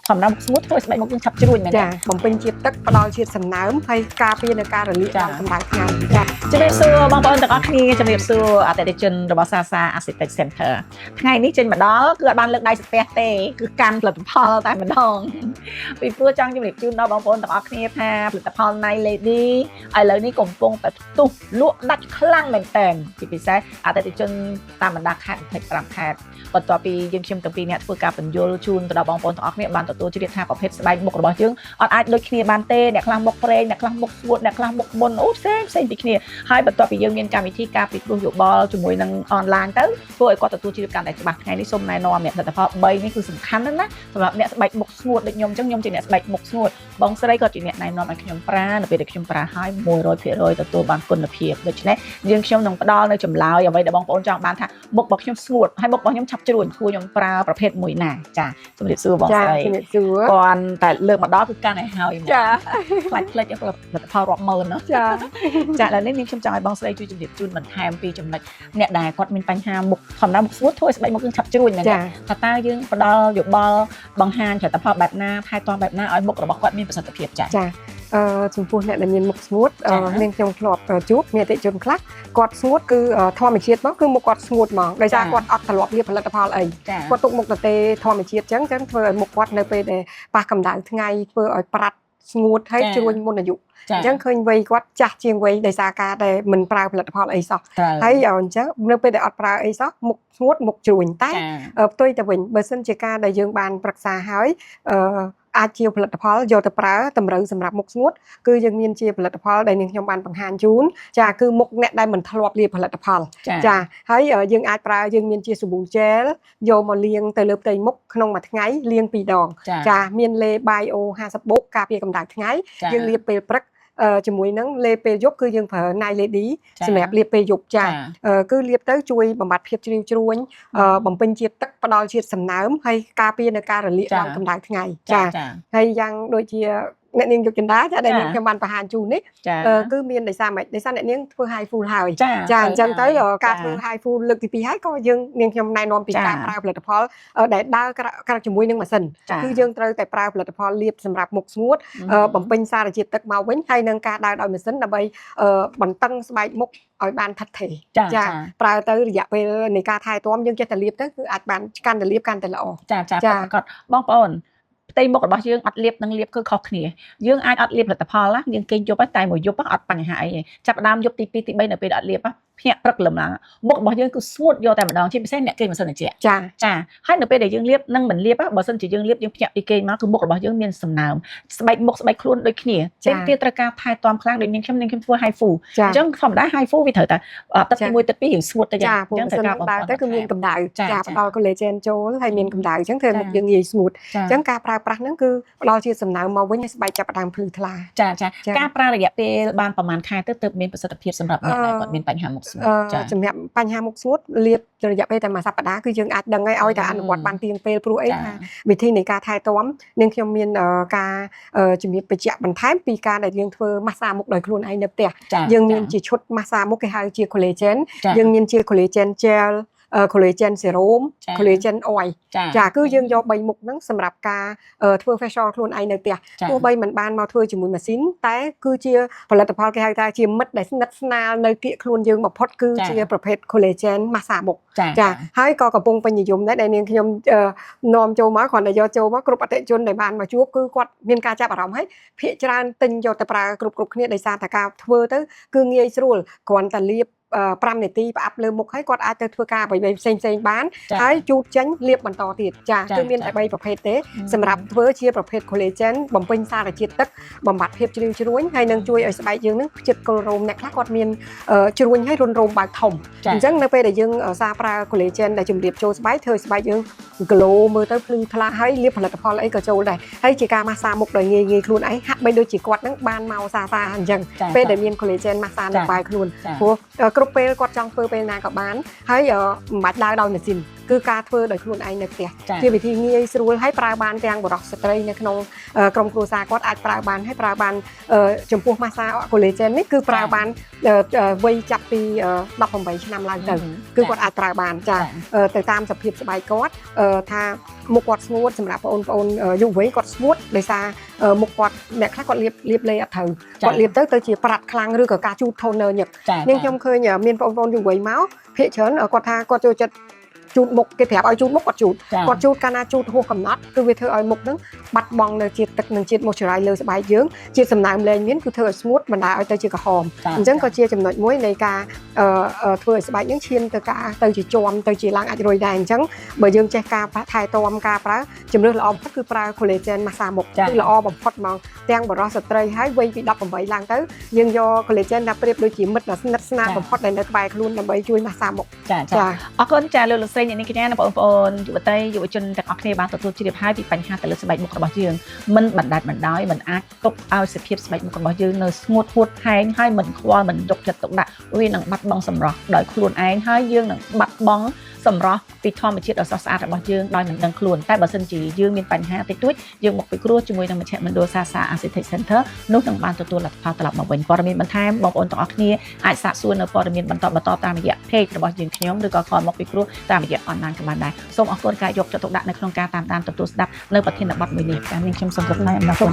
ធម្មតាមុខស្ងួតធ្វើស្បែកមុខយើងឆាប់ជ្រួញមែនទេបំពេញជាតិទឹកផ្ដល់ជាតិសំណើមហើយការពារនៅការរលាកដល់កម្ដៅថ្ងៃជំរាបសួរបងប្អូនទាំងអស់គ្នាជំរាបសួរអតិថិជនរបស់សាសា Aesthetic Center ថ្ងៃនេះចេញមកដល់គឺអត់បានលើកដៃស្ទះទេគឺកាន់ផលិតផលតែម្ដងពីព្រោះចង់ជំរាបជូនដល់បងប្អូនទាំងអស់គ្នាថាផលិតផល Night Lady ឥឡូវនេះកំពុងតែផ្ទុះលក់ដាច់ខ្លាំងមែនទែនជាពិសេសអតិថិជនតាមបណ្ដាខេត្ត25ខេត្តបន្ទាប់ពីយើងខ្ញុំទាំងពីរអ្នកធ្វើការបញ្យលជូនទៅដល់បងប្អូនទាំងអស់គ្នាបានទទួលជ្រាបថាប្រភេទស្បែកមុខរបស់យើងអត់អាចដូចគ្នាបានទេអ្នកខ្លះមុខប្រេងអ្នកខ្លះមុខស្ងួតអ្នកខ្លះមុខមុនអូផ្សេងពីគ្នាហើយបន្ទាប់ពីយើងមានកម្មវិធីការពិគ្រោះយោបល់ជាមួយនឹងអនឡាញទៅធ្វើឲ្យគាត់ទទួលជ្រាបកាន់តែច្បាស់ថ្ងៃនេះសូមណែនាំអ្នកផលិតផល3នេះគឺសំខាន់ណាស់សម្រាប់អ្នកស្បែកមុខស្ងួតដូចខ្ញុំអញ្ចឹងខ្ញុំជាអ្នកស្បែកមុខស្ងួតបងស្រីក៏ជាអ្នកណែនាំឲ្យខ្ញុំប្រើនៅពេលដែលខ្ញុំប្រើហើយ 100% ទទួលបានគុណភាពដូច្នេះយើងខ្ញុំនឹងផ្ដល់នៅចម្លើយអ្វីដែលបងប្អូនចង់បានថាមុខរបស់ខ្ញុំស្ងួតហើយមុខរបស់ខ្ញុំឆាប់ជ្រួញគួរខ្ញុំប្រើប្រភេទមួយណាចាជំរាបសួរបងស្រីជំរាបសួរគាត់តែលើកមកដល់គឺកាន់ឲ្យហើយចាខ្លាចផលិតផលរាប់ម៉ឺនណាចាឥឡូវនេះខ្ញុំចង់ឲ្យបងស្រីជួយជម្រាបជូនបន្ថែមពីចំណុចអ្នកដែលគាត់មានបញ្ហាមុខធម្មតាមុខស្ងួតធ្វើឲ្យស្បែកមុខយើងឆាប់ជ្រួញមែនទេថាតើយើងផ្ដល់យោបល់បង្ហាញផលិតផលបែបណាថែទាំបែបណាឲ្យមុខរបស់គាត់មានប្រសិទ្ធភាពចាចំពោះអ្នកដែលមានមុខស្ងួតនាងខ្ញុំធ្លាប់ជួបមានអតិថិជនខ្លះគាត់ស្ងួតគឺធម្មជាតិមកគឺមុខគាត់ស្ងួតមកដោយសារគាត់អត់ធ្លាប់លាបផលិតផលអីគាត់ទុកមុខទៅធម្មជាតិអញ្ចឹងធ្វើឲ្យមុខគាត់នៅពេលដែលប៉ះកម្ដៅថ្ងៃធ្វើឲ្យប្រាត់ស្ងួតហើយជ្រួញមុនអាយុអញ្ចឹងឃើញវ័យគាត់ចាស់ជាងវ័យដោយសារការដែលមិនប្រើផលិតផលអីសោះហើយអញ្ចឹងនៅពេលដែលអត់ប្រើអីសោះមុខស្ងួតមុខជ្រួញតែផ្ទុយទៅវិញបើសិនជាការដែលយើងបានប្រឹក្សាហើយអាចជាផលិតផលយកទៅប្រើតម្រូវសម្រាប់មុខស្ងួតគឺយើងមានជាផលិតផលដែលនាងខ្ញុំបានបង្ហាញជូនចាគឺមុខអ្នកដែលមិនធ្លាប់លាបផលិតផលចាហើយយើងអាចប្រើយើងមានជាសាប៊ូជែលយកមកលាងទៅលើផ្ទៃមុខក្នុងមួយថ្ងៃលាង2ដងចាមានលេ Bio 50 បុកការពារកម្ដៅថ្ងៃយើងលាបពេលព្រឹកជាមួយនឹងលេបពេលយប់គឺយើងប្រើ Night Lady សម្រាប់លាបពេលយប់ចាគឺលាបទៅជួយបំបត្តិភាពជ្រីវជ្រួញបំពេញជាតិទឹកផ្ដល់ជាតិសំណើមហើយការពារនៅការរលាកឡើងកម្ដៅថ្ងៃចាហើយយ៉ាងដូចជាអ្នកនាងយកចន្ទាចាដែលនាងខ្ញុំបានបង្ហាញជូននេះគឺមានដោយសារម៉េចដោយសារអ្នកនាងធ្វើ high full ហើយចាអញ្ចឹងទៅការធ្វើ high full លើកទី2ហើយក៏យើងនាងខ្ញុំណែនាំពីការប្រើផលិតផលដែលដើរក្រាក់ជាមួយនឹងម៉ាស៊ីនគឺយើងត្រូវតែប្រើផលិតផលលាបសម្រាប់មុខស្ងួតបំពេញសារជាតិទឹកមកវិញហើយនឹងការដើរដោយម៉ាស៊ីនដើម្បីបន្តឹងស្បែកមុខឲ្យបានថិតថេរចាប្រើទៅរយៈពេលនៃការថែទាំយើងចេះតែលាបទៅគឺអាចបានកាន់តែលាបកាន់តែល្អចាគាត់បងប្អូនផ្ទៃមុខរបស់យើងអត់លាបនឹងលាបគឺខុសគ្នាយើងអាចអត់លាបផលិតផលណាយើងគេងយប់តែមួយយប់អត់បញ្ហាអីទេចាប់ដើមយប់ទី2ទី3នៅពេលអត់លាបភ្ញាក់ព្រឹកលំឡើងមុខរបស់យើងគឺស្ងួតយកតែម្ដងជាពិសេសអ្នកគេងម៉ាស៊ីនត្រជាក់ចាហើយនៅពេលដែលយើងលាបនឹងមិនលាបបើសិនជាយើងលាបយើងភ្ញាក់ពីគេងមកគឺមុខរបស់យើងមានសំណើមស្បែកមុខស្បែកខ្លួនដូចគ្នាតែទៀតត្រូវការថែទាំខ្លាំងដូចនាងខ្ញុំធ្វើ high full អញ្ចឹងធម្មតា high full វាត្រូវតែទឹកទី1ទឹក2រៀងស្ងួតទៅយ៉ាងអញ្ចឹងត្រូវការបំផុតទៅគឺមានកម្ដៅចាផ្ដល់ collagen ចូលហើយមានកម្ដៅអញ្ចឹងធ្វើមុខយើងងាយស្ងួតអញ្ចឹងការប្រើប្រាស់ហ្នឹងគឺផ្ដល់ជាសំណើមមកវិញឲ្យស្បែកចាប់ផ្ដើមភ្លឺថ្លាចាការប្រើរយៈពេលបានប្រហែលខែទៅមានប្រសិទ្ធភាពសម្រាប់អ្នកដែលគាត់មានបញ្ហាមុខស្ងួតសម្រាប់បញ្ហាមុខស្ងួតលាបរយៈពេលតែមួយសប្តាហ៍គឺយើងអាចដឹងឲ្យតែអនុវត្តបានទៀងពេលព្រោះអីថាវិធីនៃការថែទាំនាងខ្ញុំមានការជំរាបបញ្ជាក់បន្ថែមពីការដែលយើងធ្វើម៉ាស្សាមុខដោយខ្លួនឯងនៅផ្ទះយើងមានជាឈុតម៉ាស្សាមុខគេហៅជា collagen យើងមានជា collagen gel collagen serum collagen oil ចាគឺយើងយក3មុខហ្នឹងសម្រាប់ការធ្វើ facial ខ្លួនឯងនៅផ្ទះទោះបីមិនបានមកធ្វើជាមួយម៉ាស៊ីនតែគឺជាផលិតផលគេហៅថាជាមិត្តដែលស្និទ្ធស្នាលនៅគៀកខ្លួនយើងបំផុតគឺជាប្រភេទ collagen ម៉ាស្សាមុខចាហើយក៏កំពុងពេញនិយមដែរដែលនាងខ្ញុំនាំចូលមកគ្រាន់តែយកចូលមកគ្រប់អតិថិជនដែលបានមកជួបគឺគាត់មានការចាប់អារម្មណ៍ហើយភាគច្រើនទិញយកទៅប្រើគ្រប់គ្នាដោយសារតែការធ្វើទៅគឺងាយស្រួលគ្រាន់តែលាប5នាទីផ្អាប់លើមុខហើយគាត់អាចទៅធ្វើការអ្វីផ្សេងបានហើយជូតចេញលាបបន្តទៀតចាគឺមានតែ3ប្រភេទទេសម្រាប់ធ្វើជាប្រភេទ collagen បំពេញសារជាតិទឹកបំបត្តិភាពជ្រីវជ្រួញហើយនឹងជួយឲ្យស្បែកយើងនឹងផ្ចិតគល់រោមអ្នកខ្លះគាត់មានជ្រួញហើយរុនរោមបើកធំអញ្ចឹងនៅពេលដែលយើងសារប្រើ collagen ដែលជំរាបចូលស្បែកធ្វើស្បែកយើង glow មើលទៅភ្លឺថ្លាហើយលាបផលិតផលអីក៏ចូលដែរហើយជាការម៉ាស្សាមុខដោយងាយខ្លួនឯងហាក់បីដូចជាគាត់នឹងបានមកសាអញ្ចឹងពេលដែលមាន collagen ម៉ាស្សានៅក្បែរខ្លួនព្រោះគ្រប់ពេលគាត់ចង់ធ្វើពេលណាក៏បានហើយមិនបាច់ដើរដោយម៉ាស៊ីន គឺការធ្វើដោយខ្លួនឯងនៅផ្ទះជាវិធីងាយស្រួលហើយប្រើបានទាំងបុរសស្ត្រីនៅក្នុងក្រុមគ្រួសារគាត់អាចប្រើបានហើយប្រើបានចំពោះ massage collagen នេះគឺប្រើបានវ័យចាប់ពី18ឆ្នាំឡើងទៅគឺគាត់អាចប្រើបានចាទៅតាមសភាពស្បែកគាត់ថាមុខគាត់ស្ងួតសម្រាប់បងប្អូនយុវវ័យគាត់ស្ងួតដោយសារមុខគាត់អ្នកខ្លះគាត់លាបលេអត់ត្រូវគាត់លាបទៅជាប្រាត់ខ្លាំងឬក៏ការជូត toner ញឹកនាងខ្ញុំឃើញមានបងប្អូនយុវវ័យមកភាគច្រើនគាត់ថាគាត់ចូលចិត្តជូតមុខគេប្រាប់ឲ្យជូតមុខគាត់ជូតកាលណាជូតហួសកំណត់គឺវាធ្វើឲ្យមុខហ្នឹងបាត់បង់នៅជាតិទឹកនិងជាតិ moisturize លើស្បែកយើងជាតិសំណើមលែងមានគឺធ្វើឲ្យស្ងួតបណ្ដាលឲ្យទៅជាក្រហមអញ្ចឹងក៏ជាចំណុចមួយនៃការធ្វើឲ្យស្បែកយើងឈានទៅជាជាប់ទៅជាឡើងអាចរុយដែរអញ្ចឹងបើយើងចេះការថែទាំការប្រើជំរឿនល្អបំផុតគឺប្រើ collagen massage មុខគឺល្អបំផុតហ្មងទាំងបរិសុទ្ធស្ត្រីហើយវ័យពី18ឡើងទៅយើងយក collagen ដាក់ប្រៀបដូចជាមិត្តដ៏ស្និទ្ធស្នាលបំផុតដែលនៅក្បែរខ្លួនដើម្បីជួយ massage មុខចាអរគុណចាលោកលោកស្រីនេះគ្នាបងប្អូនយុវតីយុវជនទាំងអស់គ្នាបានទទួលជ្រាបហើយពីបញ្ហាទៅលើស្បែកមុខរបស់យើងមិនបណ្ដាច់បណ្ដោយមិនអាចទុកឲ្យសភាពស្បែកមុខរបស់យើងនៅស្ងួតហួតហែងហើយមិនខ្វល់មិនយកចិត្តទុកដាក់វានឹងបាត់បង់សម្រស់ដោយខ្លួនឯងហើយយើងនឹងបាត់បង់សម្រស់ពីធម្មជាតិដ៏ស្រស់ស្អាតរបស់យើងដោយមិនដឹងខ្លួនតែបើសិនជាយើងមានបញ្ហាតិចតួចយើងមកពិគ្រោះជាមួយនឹងមជ្ឈមណ្ឌលសាសា Aesthetic Center នោះនឹងបានទទួលលទ្ធផលត្រឡប់មកវិញព័ត៌មានបន្ថែមបងប្អូនទាំងអស់គ្នាអាចសាកសួរនៅព័ត៌មានបន្តតាមរយៈ page របស់យើងខ្ញុំឬក៏ខលមកពិគ្រោះតាមរយៈ online ក៏បានដែរសូមអរគុណការយកចិត្តទុកដាក់នៅក្នុងការតាមដានទទួលស្ដាប់នៅប្រធានបទមួយនេះចា៎នាងខ្ញុំសូមគោរពថ្លែងអំណរគុណ